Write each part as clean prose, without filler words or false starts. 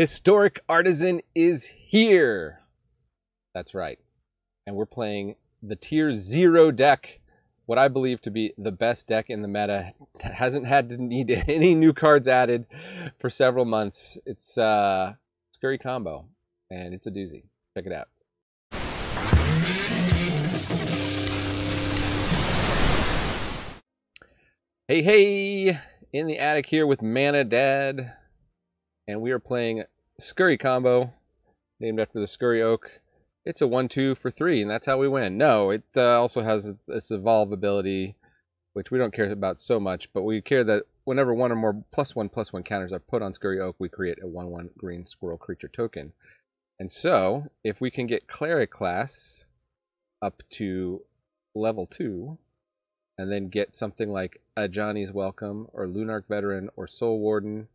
Historic Artisan is here. That's right. And we're playing the Tier 0 deck. What I believe to be the best deck in the meta. Hasn't had to need any new cards added for several months. It's Scurry Combo. And it's a doozy. Check it out. Hey, hey! In the attic here with Mana Dad. And we are playing Scurry Combo, named after the Scurry Oak. It's a 1-2 for 3, and that's how we win. No, it also has this evolve ability, which we don't care about so much, but we care that whenever one or more +1/+1 counters are put on Scurry Oak, we create a 1/1 green squirrel creature token. And so, if we can get Cleric Class up to level 2, and then get something like Ajani's Welcome, or Lunarch Veteran, or Soul Warden,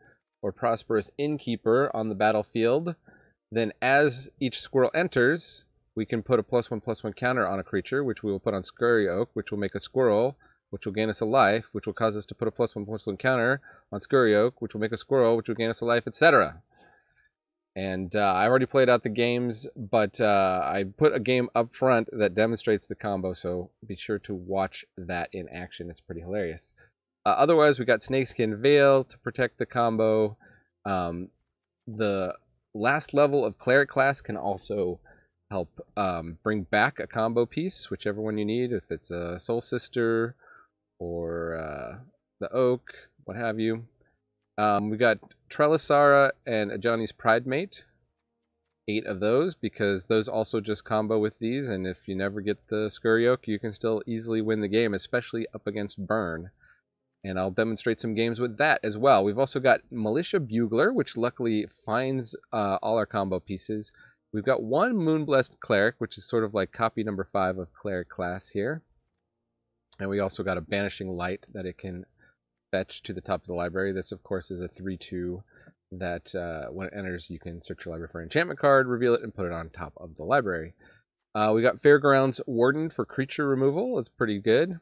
or Prosperous Innkeeper on the battlefield, then as each squirrel enters, we can put a +1/+1 counter on a creature, which we will put on Scurry Oak, which will make a squirrel, which will gain us a life, which will cause us to put a +1/+1 counter on Scurry Oak, which will make a squirrel, which will gain us a life, etc. And I've already played out the games, but I put a game up front that demonstrates the combo, so be sure to watch that in action. It's pretty hilarious. Otherwise, we got Snakeskin Veil to protect the combo. The last level of Cleric Class can also help bring back a combo piece, whichever one you need, if it's a Soul Sister or the Oak, what have you. We got Trelessara and Ajani's Pridemate. 8 of those, because those also just combo with these, and if you never get the Scurry Oak, you can still easily win the game, especially up against Burn. And I'll demonstrate some games with that as well. We've also got Militia Bugler, which luckily finds all our combo pieces. We've got one Moonblessed Cleric, which is sort of like copy number 5 of Cleric Class here. And we also got a Banishing Light that it can fetch to the top of the library. This, of course, is a 3/2 that when it enters, you can search your library for an enchantment card, reveal it, and put it on top of the library. We got Fairgrounds Warden for creature removal. It's pretty good.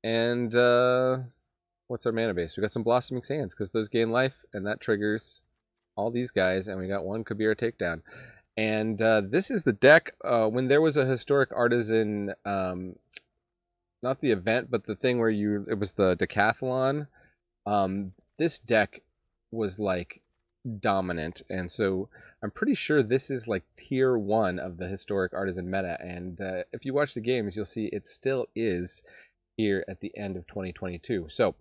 And what's our mana base? We got some Blossoming Sands, because those gain life, and that triggers all these guys, and we got one Kabira Takedown. And this is the deck. When there was a Historic Artisan, not the event, but the thing where it was the decathlon, this deck was like dominant, and so I'm pretty sure this is like tier 1 of the Historic Artisan meta, and if you watch the games, you'll see it still is here at the end of 2022. So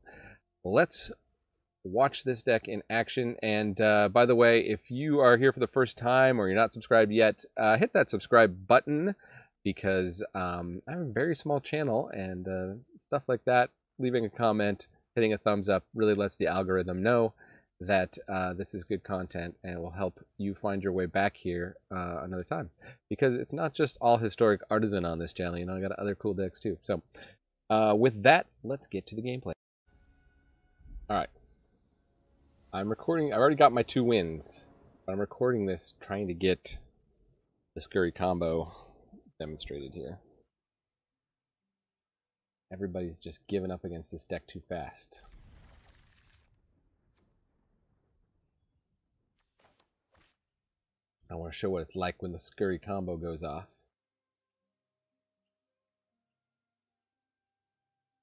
let's watch this deck in action. And by the way, if you are here for the first time or you're not subscribed yet, hit that subscribe button, because I have a very small channel, and stuff like that, leaving a comment, hitting a thumbs up really lets the algorithm know that this is good content, and will help you find your way back here another time, because it's not just all Historic Artisan on this channel. You know, I got other cool decks too. So with that, let's get to the gameplay. Alright. I'm recording. I've already got my 2 wins, but I'm recording this trying to get the Scurry Combo demonstrated here. Everybody's just giving up against this deck too fast. I want to show what it's like when the Scurry Combo goes off.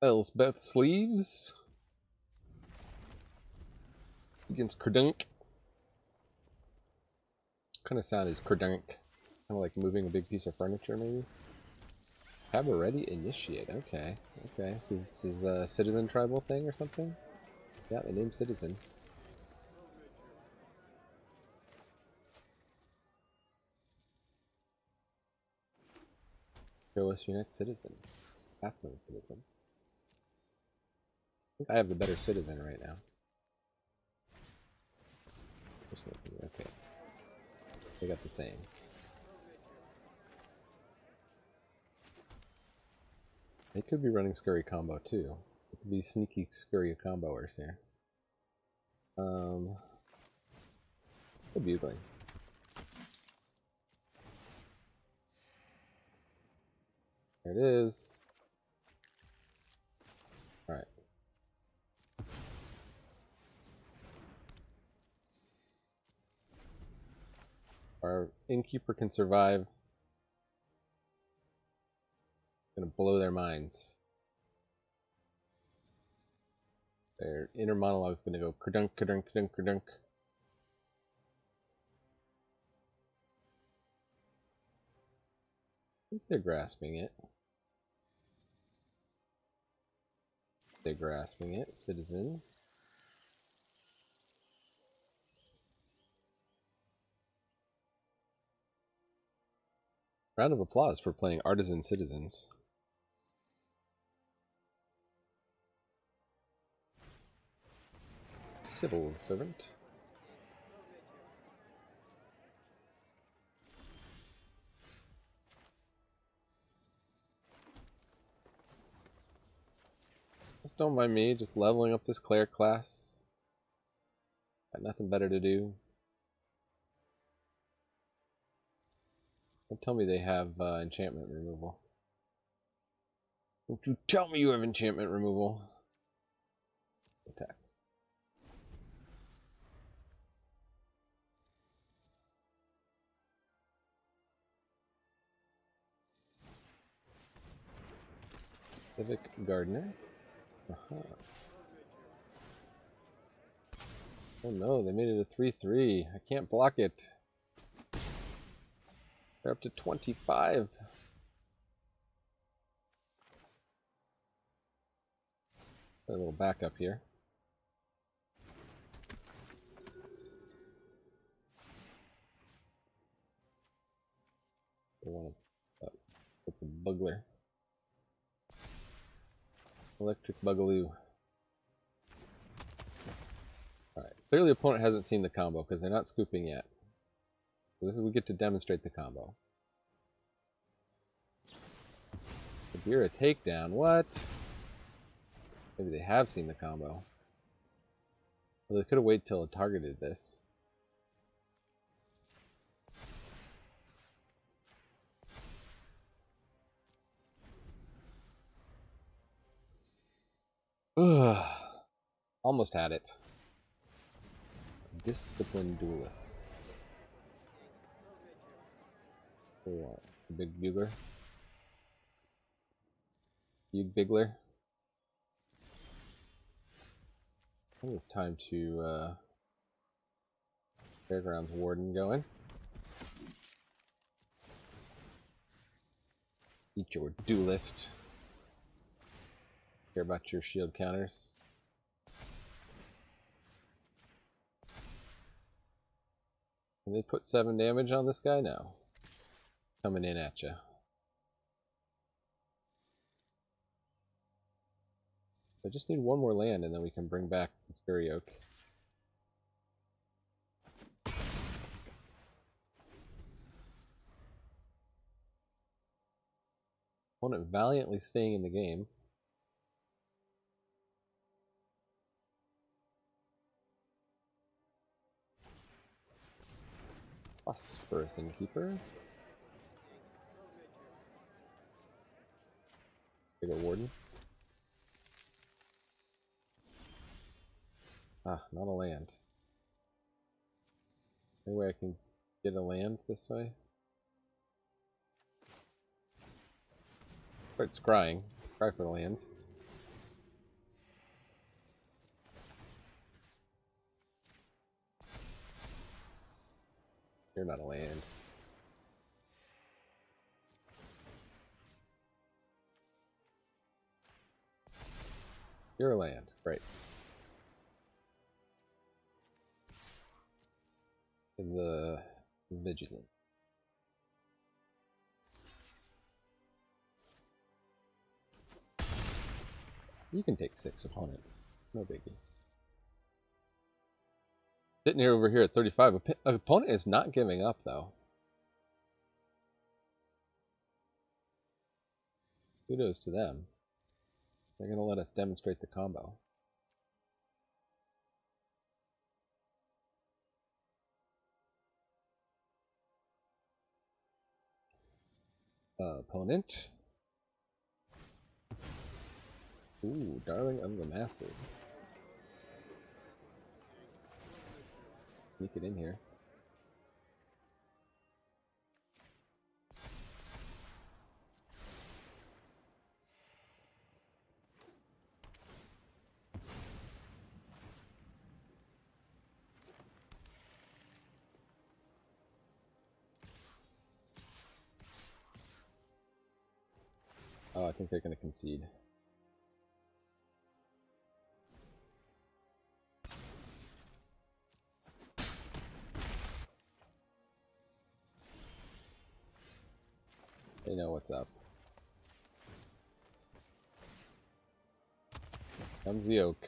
Elspeth Sleeves against Credunk. What kind of sound is Credunk? Kind of like moving a big piece of furniture, maybe? Cabaret Initiate. Okay. Okay. This is a Citizen Tribal thing or something? Yeah, the name's Citizen. Show us your next Citizen. Halfling Citizen. I think I have the better Citizen right now. Okay. They got the same. They could be running Scurry Combo too. It could be sneaky Scurry Comboers here. The Bugling. There it is. Alright. Our innkeeper can survive. Gonna blow their minds. Their inner monologue's gonna go kerdunk, kerdunk, kerdunk, kerdunk. I think they're grasping it. They're grasping it, citizen. Round of applause for playing Artisan Citizens. Civil servant. Just don't mind me, just leveling up this Cleric Class. Got nothing better to do. Don't tell me they have enchantment removal. Don't you tell me you have enchantment removal. Attacks. Civic Gardener. Oh no, they made it a 3-3. I can't block it. They're up to 25. A little backup here. I want to put the Bugler. Electric Bugaloo. Alright, clearly the opponent hasn't seen the combo because they're not scooping yet. So this is we get to demonstrate the combo. You're a takedown. What? Maybe they have seen the combo. Well, they could have waited till it targeted this. Ugh. Almost had it. Disciplined duelist. What? Big bugler. Big bigler. I think it's time to Fairgrounds Warden going. Eat your duelist. Care about your shield counters. Can they put 7 damage on this guy? No. Coming in at you. I just need one more land and then we can bring back the Scurry Oak. Opponent valiantly staying in the game. Phosphorus Innkeeper. Bigger Warden. Ah, not a land. Any way I can get a land this way? Start scrying. Cry for the land. You're not a land. You're a land. Great. The Vigilant. You can take 6 opponent. No biggie. Sitting here over here at 35. Opponent is not giving up though. Kudos to them. They're going to let us demonstrate the combo. Opponent. Ooh, Darling of the Massive. Sneak it in here. Oh, I think they're going to concede. They know what's up. Comes the oak.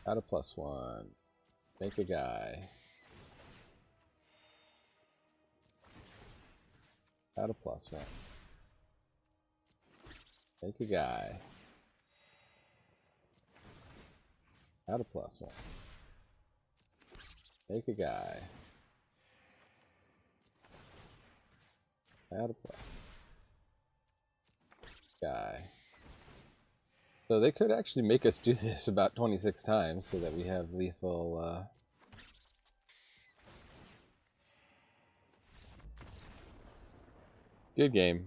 Out of +1. Make a guy. Out of +1. Make a guy. Out of +1. Make a guy. Out of +. Guy. So they could actually make us do this about 26 times so that we have lethal good game.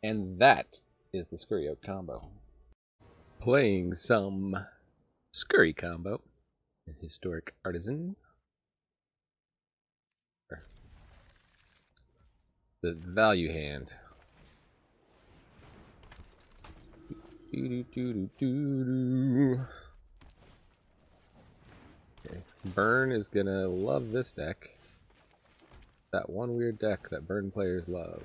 And that is the Scurry Oak combo. Playing some Scurry combo in Historic Artisan. The value hand. Okay. Burn is gonna love this deck. That one weird deck that Burn players love.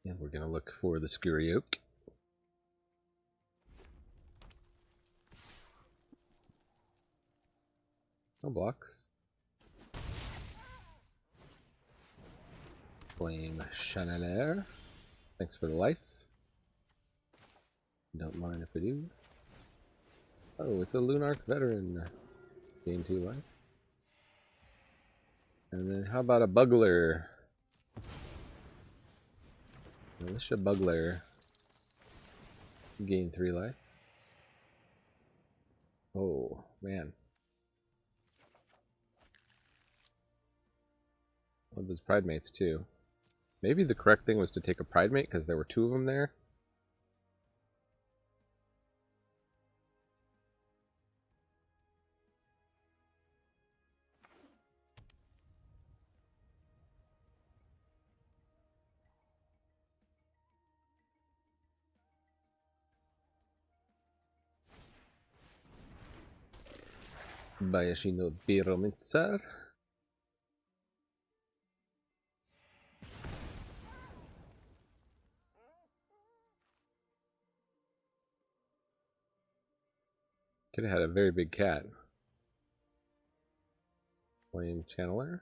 And we're gonna look for the Scurry Oak. No blocks. Flame Chanelaire. Thanks for the life. Don't mind if I do. Oh, it's a Lunarch Veteran. Gain 2 life. And then how about a Bugler? Militia Bugler. Gain 3 life. Oh, man. Love those Pridemates too. Maybe the correct thing was to take a Pridemate because there were 2 of them there. Bayashi no Biromitzer. Could have had a very big cat. Flame Channeler.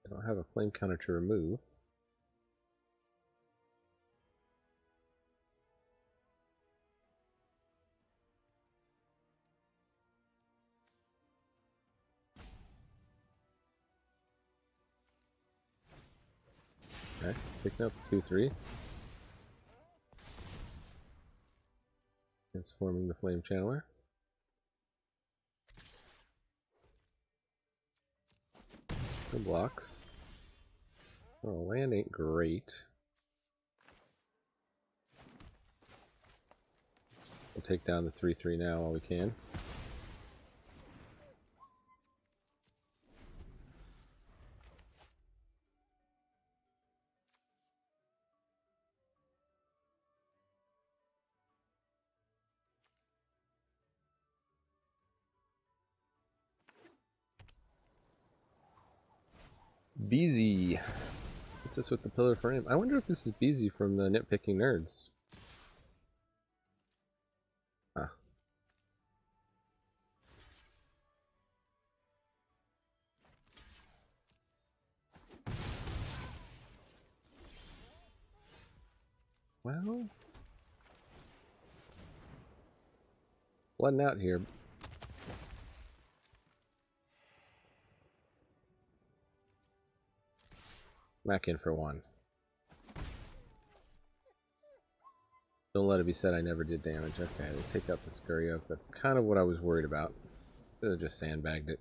I don't have a flame counter to remove. Okay, picking up 2/3. Transforming the Flame Channeler. No blocks. Oh, land ain't great. We'll take down the 3/3 now while we can. Beezy. What's this with the pillar frame? I wonder if this is Beezy from the Nitpicking Nerds. Ah. Well, blooding out here. Back in for 1. Don't let it be said I never did damage. Okay, they take out the Scurry Oak. That's kind of what I was worried about. Should have just sandbagged it.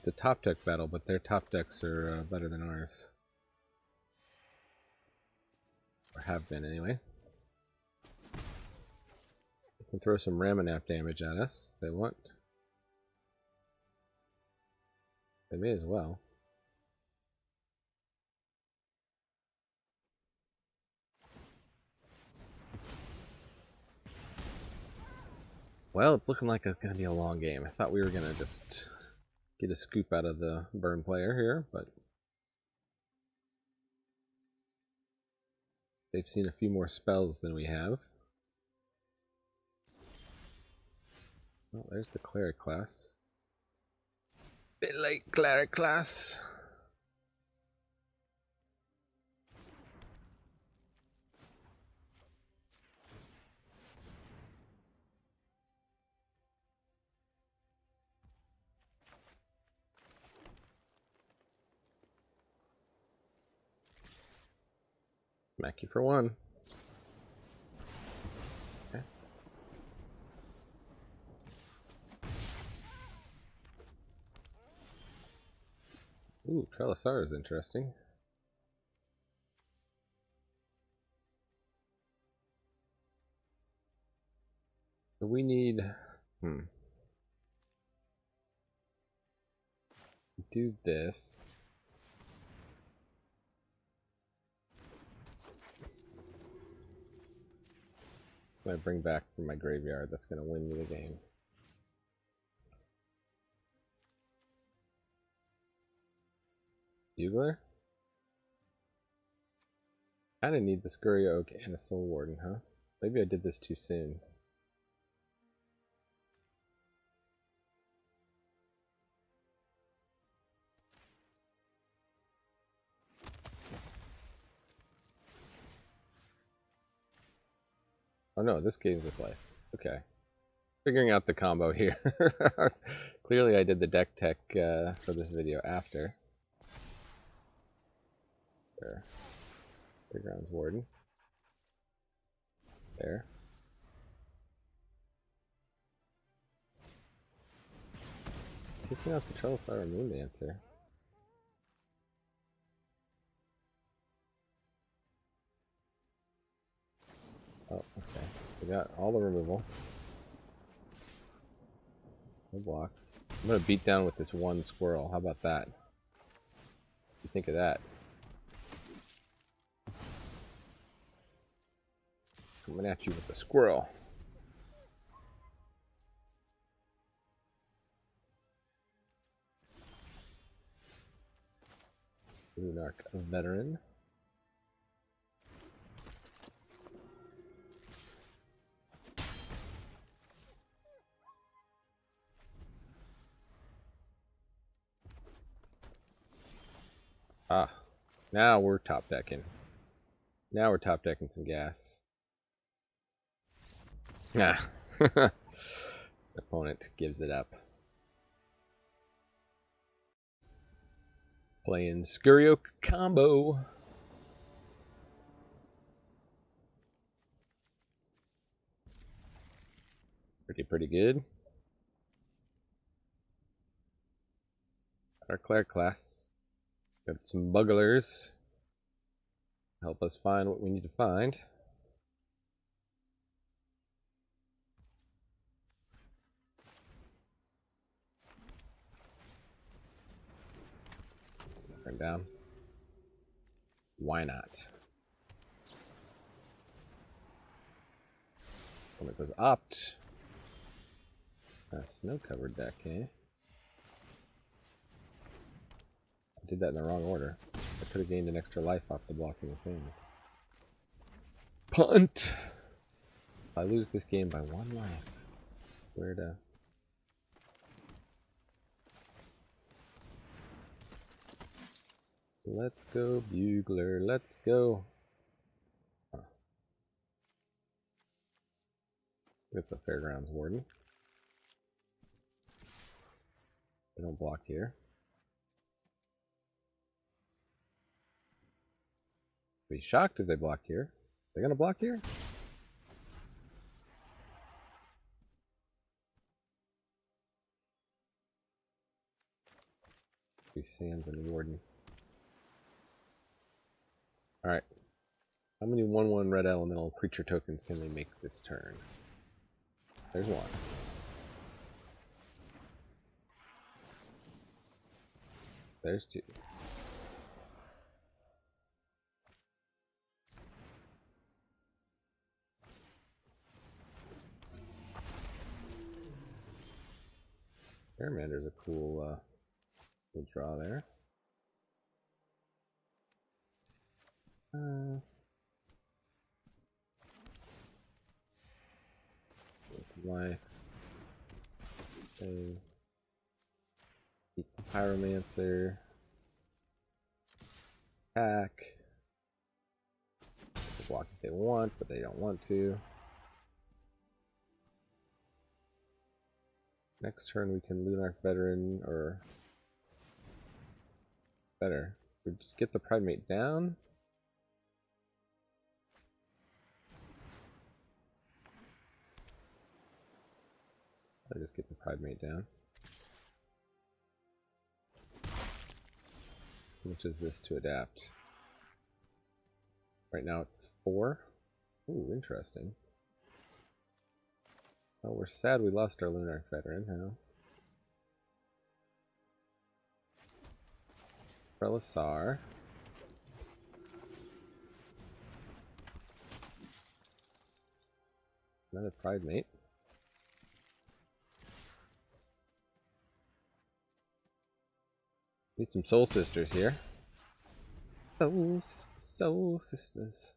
it's a top deck battle, but their top decks are better than ours. Or have been, anyway. They can throw some Ramanap damage at us if they want. They may as well. Well, it's looking like it's going to be a long game. I thought we were going to just get a scoop out of the burn player here, but they've seen a few more spells than we have. Oh, there's the Cleric Class. Bit late, Cleric Class. Smack you for one. Okay. Ooh, Trelessara is interesting. So we need... do this. I'm going to bring back from my graveyard. That's going to win me the game. Bugler? Kind of need the Scurry Oak and a Soul Warden, huh? Maybe I did this too soon. Oh no, this gains us life. Okay. Figuring out the combo here. Clearly I did the deck tech for this video after. There. Playground's Warden. There. Taking out the Trelessara Moondancer. Oh, okay. We got all the removal. No blocks. I'm gonna beat down with this one squirrel. How about that? What do you think of that? Coming at you with the squirrel. Lunarch Veteran. Ah, now we're top decking. Now we're top decking some gas. Ah, opponent gives it up. Playing Scurry Oak combo. Pretty good. Our Cleric Class. Got some bugglers. Help us find what we need to find. Turn down. Why not? When it goes opt. Snow covered deck, eh? I did that in the wrong order. I could have gained an extra life off the Blossoming Sands. Punt! If I lose this game by 1 life, where to? Let's go, Bugler. Let's go. Huh. With the Fairgrounds Warden. They don't block here. Be shocked if they block here. They're gonna block here? Three Sands and Warden. Alright. How many 1/1 red elemental creature tokens can they make this turn? There's one. There's two. Paramander's a cool draw there. That's why they keep the Pyromancer. Attack. They block if they want, but they don't want to. Next turn we can Lunarch Veteran, or better, we just get the Pridemate down. I just get the Pridemate down. How much is this to adapt? Right now it's 4. Ooh, interesting. Oh, we're sad we lost our Lunarch Veteran, huh? Trelessara. Another Pridemate. Need some Soul Sisters here. Soul Sisters.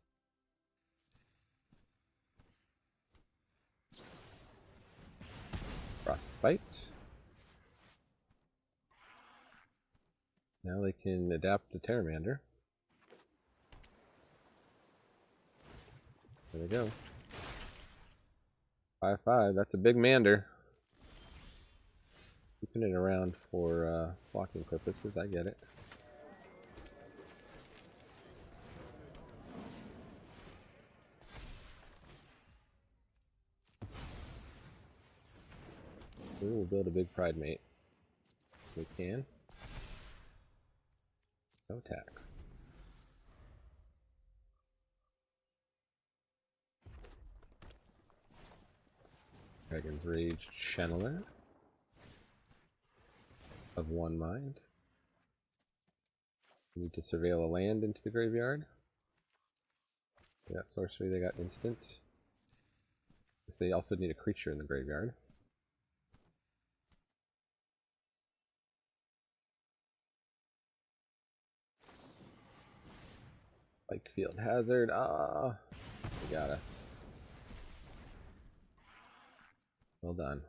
Frostbite. Now they can adapt to Terramander. There we go. 5/5. That's a big Mander. Keeping it around for blocking purposes. I get it. We will build a big Pridemate. We can. No tax. Dragon's Rage Channeler of 1 mind. We need to surveil a land into the graveyard. They got sorcery, they got instant. They also need a creature in the graveyard. Like Field Hazard. Ah, they got us. Well done.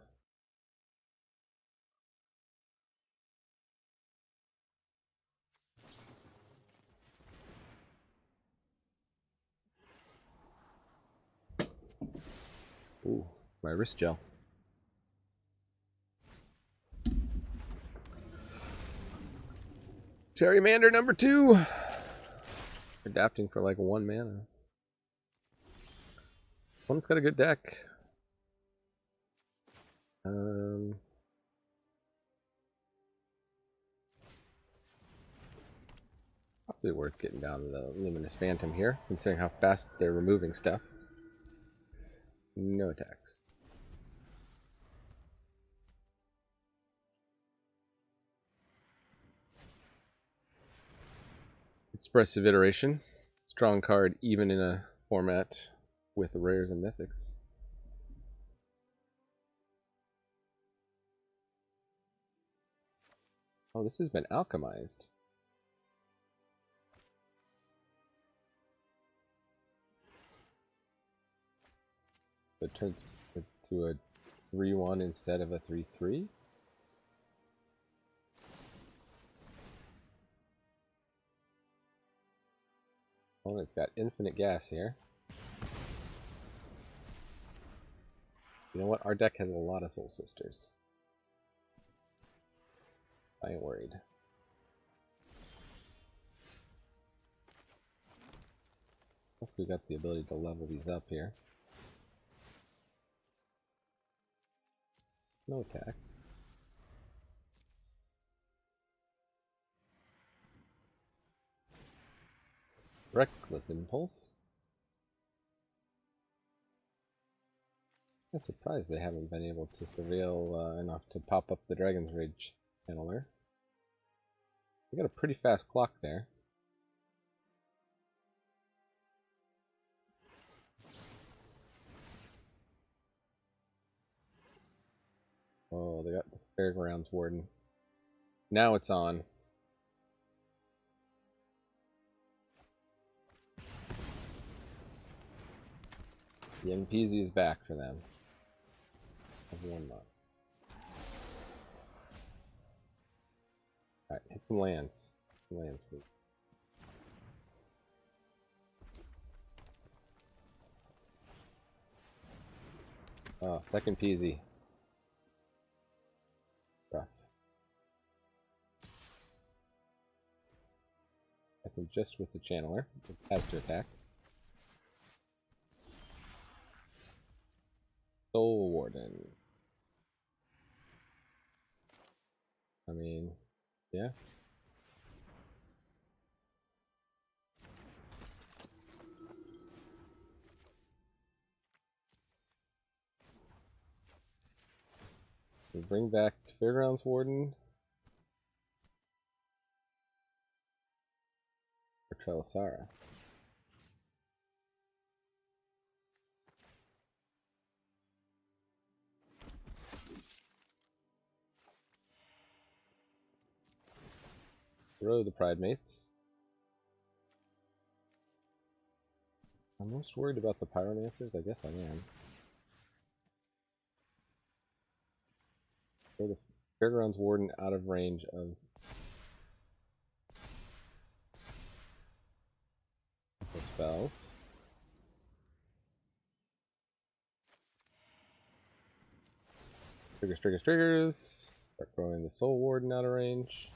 Ooh, my wrist gel. Terrymander number 2. Adapting for like 1 mana. One's got a good deck. Probably worth getting down to the Luminous Phantom here, considering how fast they're removing stuff. No attacks. Expressive Iteration. Strong card even in a format with rares and mythics. Oh, this has been alchemized. It turns to a 3/1 instead of a 3/3. Oh, it's got infinite gas here. You know what? Our deck has a lot of Soul Sisters. I ain't worried. Plus we got the ability to level these up here. No attacks. Reckless Impulse. I'm surprised they haven't been able to surveil enough to pop up the Dragon's Rage Channeler. We got a pretty fast clock there. Oh, they got the Fairgrounds Warden. Now it's on. The MPZ is back for them. One more. Alright, hit some lands. Some lands, please. Oh, second PZ. Rough. I think just with the channeler. It has to attack. Soul Warden. I mean, yeah. We bring back Fairgrounds Warden. Or Trelessara. Throw the Pridemates. I'm most worried about the Pyromancers. I guess I am. Throw the Fairgrounds Warden out of range of the spells. Triggers. Start throwing the Soul Warden out of range.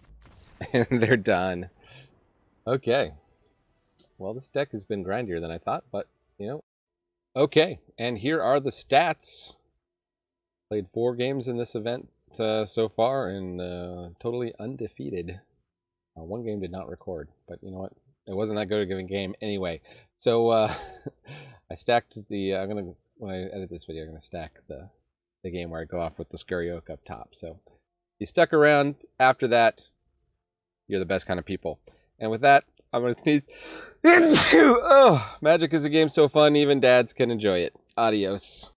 And they're done. Okay. Well, this deck has been grindier than I thought, but, you know. Okay, and here are the stats. Played 4 games in this event so far, and totally undefeated. 1 game did not record, but you know what? It wasn't that good of a game anyway. So, I stacked the... when I edit this video, I'm going to stack the game where I go off with the Scurry Oak up top. So, if you stuck around after that, you're the best kind of people. And with that, I'm going to sneeze. Oh, Magic is a game so fun, even dads can enjoy it. Adios.